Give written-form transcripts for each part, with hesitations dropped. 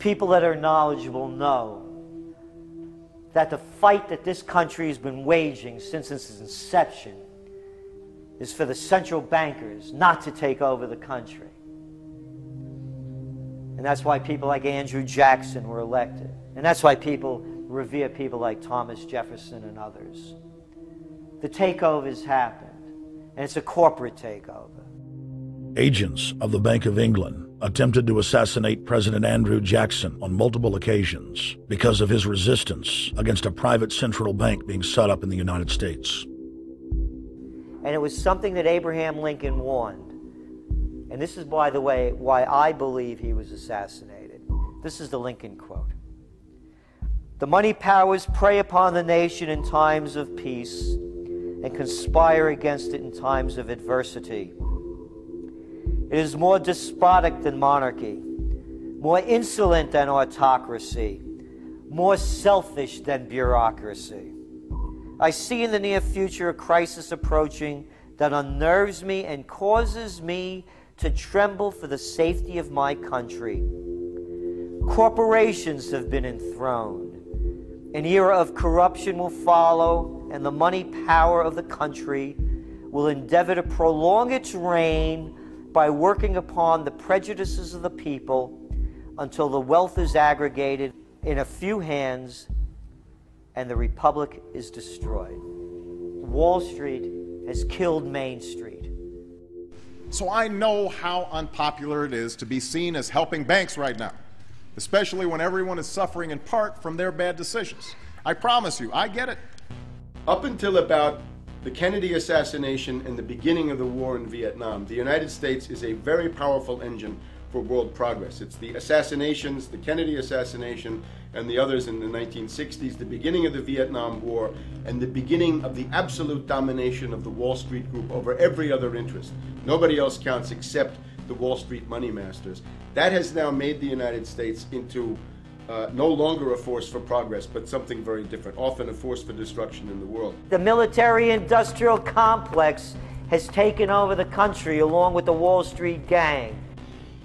people that are knowledgeable know that the fight that this country has been waging since its inception is for the central bankers not to take over the country. And that's why people like Andrew Jackson were elected. And that's why people revere people like Thomas Jefferson and others. The takeover's happened, and it's a corporate takeover. Agents of the Bank of England attempted to assassinate President Andrew Jackson on multiple occasions because of his resistance against a private central bank being set up in the United States. And it was something that Abraham Lincoln warned. And this is, by the way, why I believe he was assassinated. This is the Lincoln quote. "The money powers prey upon the nation in times of peace and conspire against it in times of adversity. It is more despotic than monarchy, more insolent than autocracy, more selfish than bureaucracy. I see in the near future a crisis approaching that unnerves me and causes me to tremble for the safety of my country. Corporations have been enthroned. An era of corruption will follow, and the money power of the country will endeavor to prolong its reign by working upon the prejudices of the people until the wealth is aggregated in a few hands and the republic is destroyed." Wall Street has killed Main Street. So I know how unpopular it is to be seen as helping banks right now, especially when everyone is suffering in part from their bad decisions. I promise you, I get it. Up until about the Kennedy assassination and the beginning of the war in Vietnam, the United States is a very powerful engine for world progress. It's the assassinations, the Kennedy assassination, and the others in the 1960s, the beginning of the Vietnam War, and the beginning of the absolute domination of the Wall Street Group over every other interest. Nobody else counts except the Wall Street money masters. That has now made the United States into no longer a force for progress, but something very different, often a force for destruction in the world. The military-industrial complex has taken over the country along with the Wall Street gang.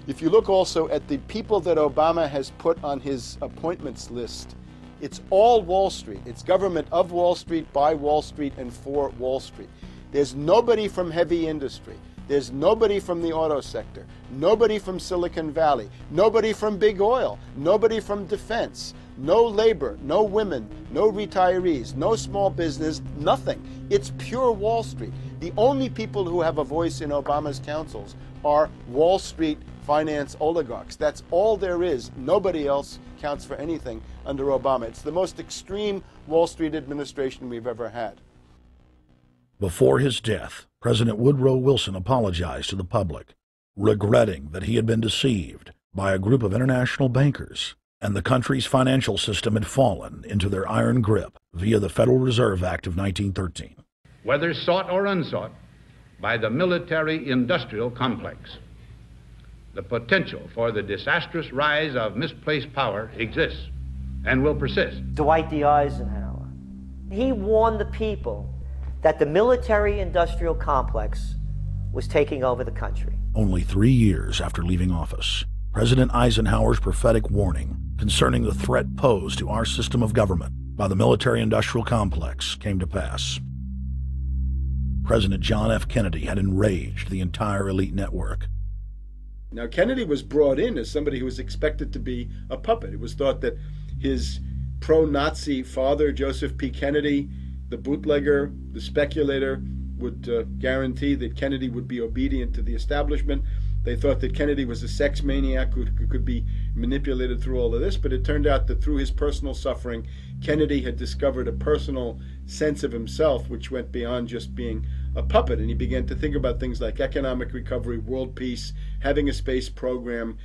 If you look also at the people that Obama has put on his appointments list, it's all Wall Street. It's government of Wall Street, by Wall Street, and for Wall Street. There's nobody from heavy industry. There's nobody from the auto sector, nobody from Silicon Valley, nobody from big oil, nobody from defense, no labor, no women, no retirees, no small business, nothing. It's pure Wall Street. The only people who have a voice in Obama's councils are Wall Street finance oligarchs. That's all there is. Nobody else counts for anything under Obama. It's the most extreme Wall Street administration we've ever had. Before his death, President Woodrow Wilson apologized to the public, regretting that he had been deceived by a group of international bankers and the country's financial system had fallen into their iron grip via the Federal Reserve Act of 1913. Whether sought or unsought by the military-industrial complex, the potential for the disastrous rise of misplaced power exists and will persist. Dwight D. Eisenhower, he warned the people that the military-industrial complex was taking over the country. Only 3 years after leaving office, President Eisenhower's prophetic warning concerning the threat posed to our system of government by the military-industrial complex came to pass. President John F. Kennedy had enraged the entire elite network. Now, Kennedy was brought in as somebody who was expected to be a puppet. It was thought that his pro-Nazi father, Joseph P. Kennedy, the bootlegger, the speculator, would guarantee that Kennedy would be obedient to the establishment. They thought that Kennedy was a sex maniac who could be manipulated through all of this, but it turned out that through his personal suffering, Kennedy had discovered a personal sense of himself which went beyond just being a puppet, and he began to think about things like economic recovery, world peace, having a space program,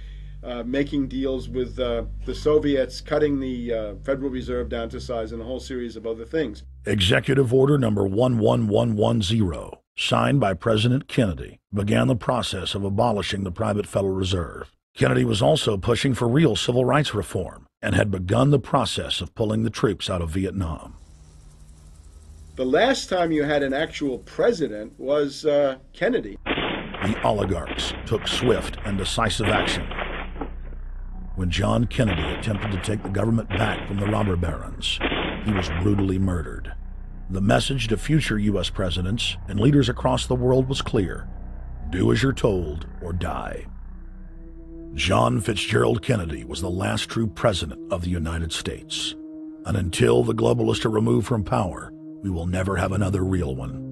making deals with the Soviets, cutting the Federal Reserve down to size, and a whole series of other things. Executive Order number 11110, signed by President Kennedy, began the process of abolishing the private Federal Reserve. Kennedy was also pushing for real civil rights reform and had begun the process of pulling the troops out of Vietnam. The last time you had an actual president was Kennedy. The oligarchs took swift and decisive action. when John Kennedy attempted to take the government back from the robber barons. He was brutally murdered. The message to future U.S. presidents and leaders across the world was clear: do as you're told or die. John Fitzgerald Kennedy was the last true president of the United States. And until the globalists are removed from power, we will never have another real one.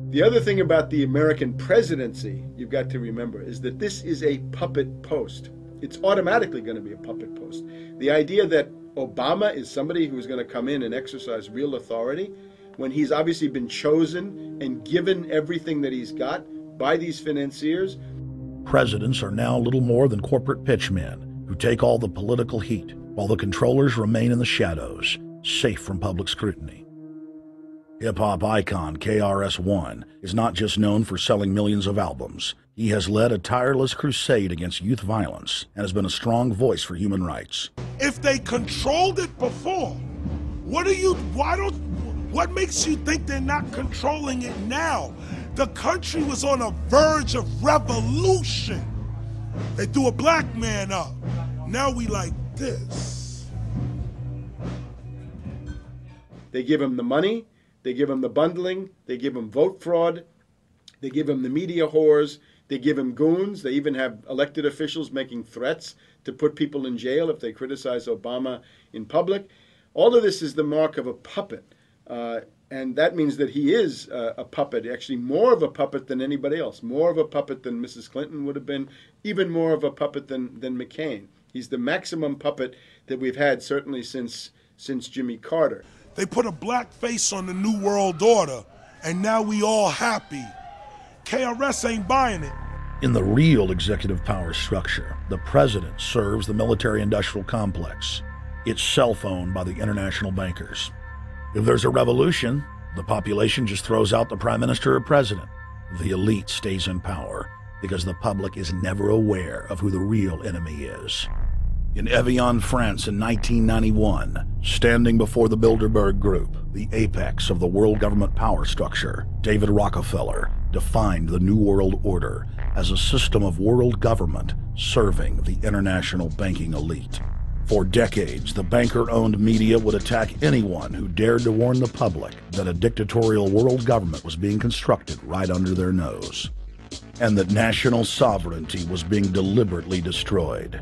The other thing about the American presidency you've got to remember is that this is a puppet post. It's automatically going to be a puppet post. The idea that Obama is somebody who's going to come in and exercise real authority when he's obviously been chosen and given everything that he's got by these financiers. Presidents are now little more than corporate pitchmen who take all the political heat, while the controllers remain in the shadows, safe from public scrutiny. Hip-hop icon KRS-One is not just known for selling millions of albums. He has led a tireless crusade against youth violence and has been a strong voice for human rights. If they controlled it before, what makes you think they're not controlling it now? The country was on a verge of revolution. They threw a black man up. Now we like this. They give him the money, they give him the bundling, they give him vote fraud, they give him the media whores, they give him goons. They even have elected officials making threats to put people in jail if they criticize Obama in public. All of this is the mark of a puppet. And that means that he is a puppet, actually more of a puppet than anybody else, more of a puppet than Mrs. Clinton would have been, even more of a puppet than McCain. He's the maximum puppet that we've had, certainly since Jimmy Carter. They put a black face on the New World Order, and now we all happy. KRS ain't buying it. In the real executive power structure, the president serves the military-industrial complex, itself owned by the international bankers. If there's a revolution, the population just throws out the prime minister or president. The elite stays in power because the public is never aware of who the real enemy is. In Evian, France in 1991, standing before the Bilderberg Group, the apex of the world government power structure, David Rockefeller defined the New World Order as a system of world government serving the international banking elite. For decades, the banker-owned media would attack anyone who dared to warn the public that a dictatorial world government was being constructed right under their nose, and that national sovereignty was being deliberately destroyed.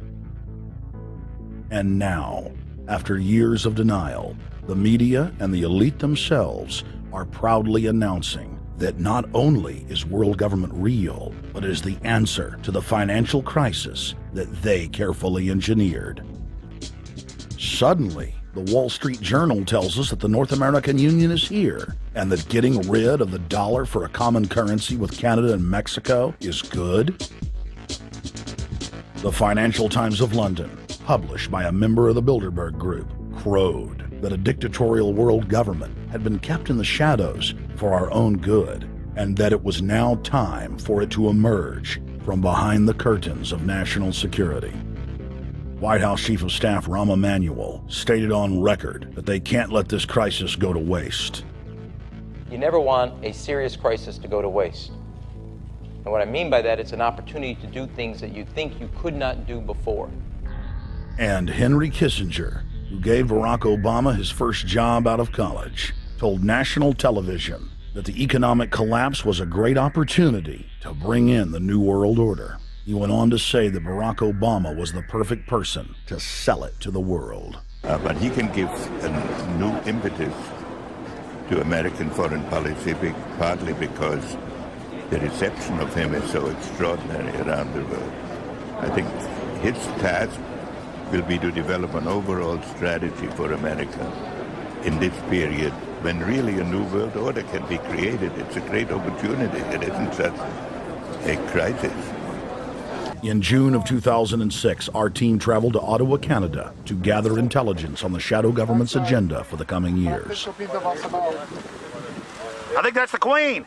And now, after years of denial, the media and the elite themselves are proudly announcing that not only is world government real, but is the answer to the financial crisis that they carefully engineered. Suddenly, the Wall Street Journal tells us that the North American Union is here, and that getting rid of the dollar for a common currency with Canada and Mexico is good. The Financial Times of London, published by a member of the Bilderberg Group, crowed that a dictatorial world government had been kept in the shadows for our own good, and that it was now time for it to emerge from behind the curtains of national security. White House Chief of Staff Rahm Emanuel stated on record that they can't let this crisis go to waste. You never want a serious crisis to go to waste. And what I mean by that, it's an opportunity to do things that you think you could not do before. And Henry Kissinger, who gave Barack Obama his first job out of college, told national television that the economic collapse was a great opportunity to bring in the New World Order. He went on to say that Barack Obama was the perfect person to sell it to the world. But he can give a new impetus to American foreign policy, partly because the reception of him is so extraordinary around the world. I think his task will be to develop an overall strategy for America in this period when really a new world order can be created. It's a great opportunity. It isn't such a crisis. In June of 2006, our team traveled to Ottawa, Canada, to gather intelligence on the shadow government's agenda for the coming years. I think that's the Queen.